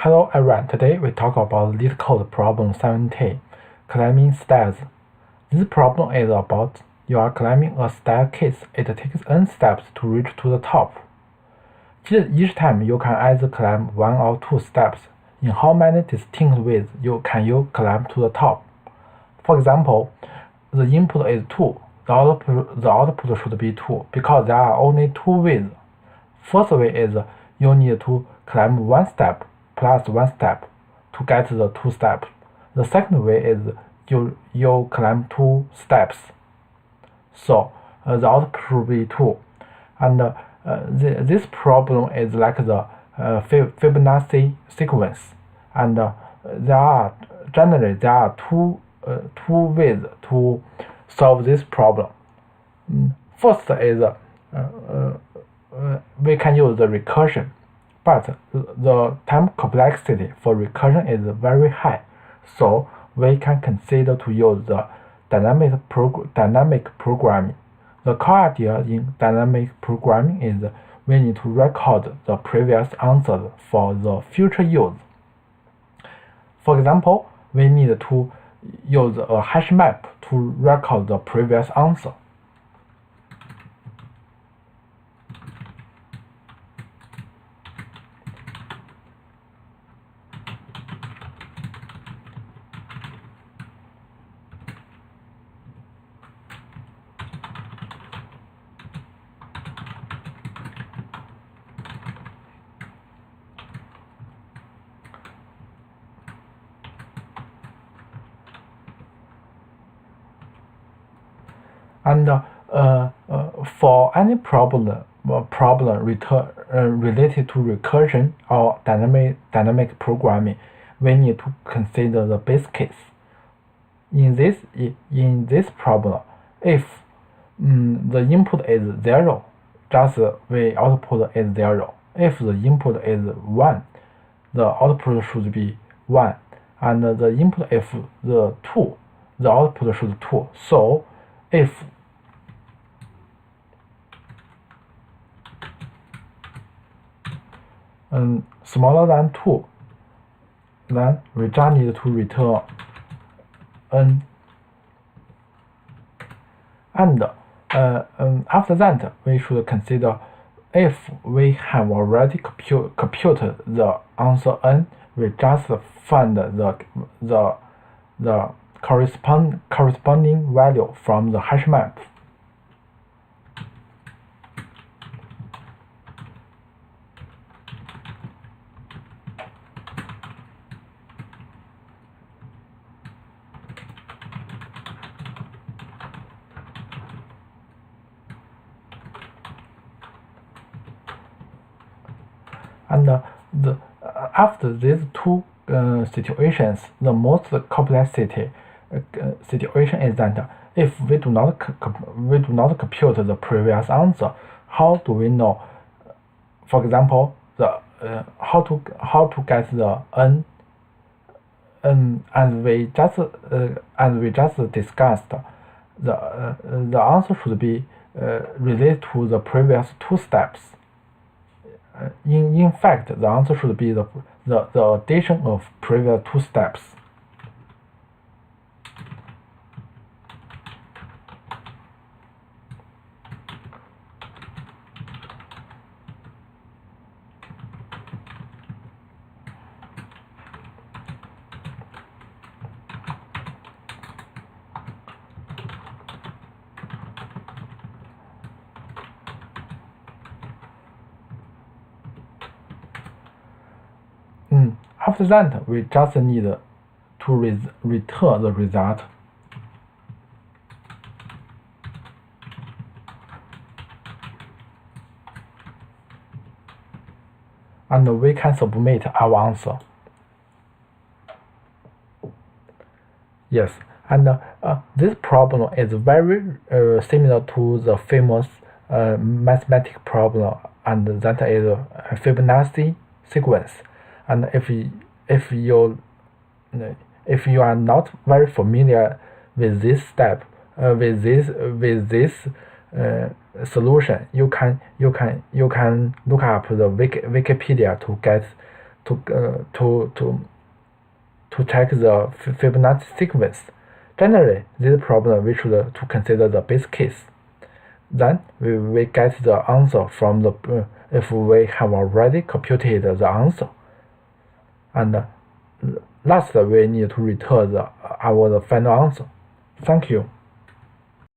Hello everyone, today we talk about LeetCode problem 70, climbing stairs. This problem is about you are climbing a staircase. It takes n steps to reach to the top. Each time you can either climb 1 or 2 steps. In how many distinct ways can you climb to the top? For example, the input is 2, the output should be 2 because there are only 2 ways. First way is you need to climb 1 step plus 1 step to get the 2 steps. The second way is you climb 2 steps. So the output should be 2. And this problem is like the Fibonacci sequence. And generally there are two ways to solve this problem. First is we can use the recursion, but the time complexity for recursion is very high, so we can consider to use the dynamic programming. The core idea in dynamic programming is we need to record the previous answers for the future use. For example, we need to use a hash map to record the previous answer. And for any problem related to recursion or dynamic programming, we need to consider the base case. In this problem, if the input is 0, just the output is 0. If the input is 1, the output should be 1, and the input if the 2, the output should be 2. So if smaller than 2, then we just need to return n. And after that, we should consider if we have already computed the answer n, we just find the corresponding value from the hash map. And after these two situations, the most complexity situation is that if we do not compute the previous answer, how do we know? For example, how to get the n? As we just discussed, the answer should be related to the previous 2 steps. In fact, the answer should be the addition of previous 2 steps. After that, we just need to return the result. And we can submit our answer. Yes, and this problem is very similar to the famous mathematical problem, and that is Fibonacci sequence. And if you are not very familiar with this step, with this solution, you can look up the Wikipedia to check the Fibonacci sequence. Generally, this problem we should to consider the base case. Then we get the answer from the if we have already computed the answer. And last, we need to return our final answer. Thank you.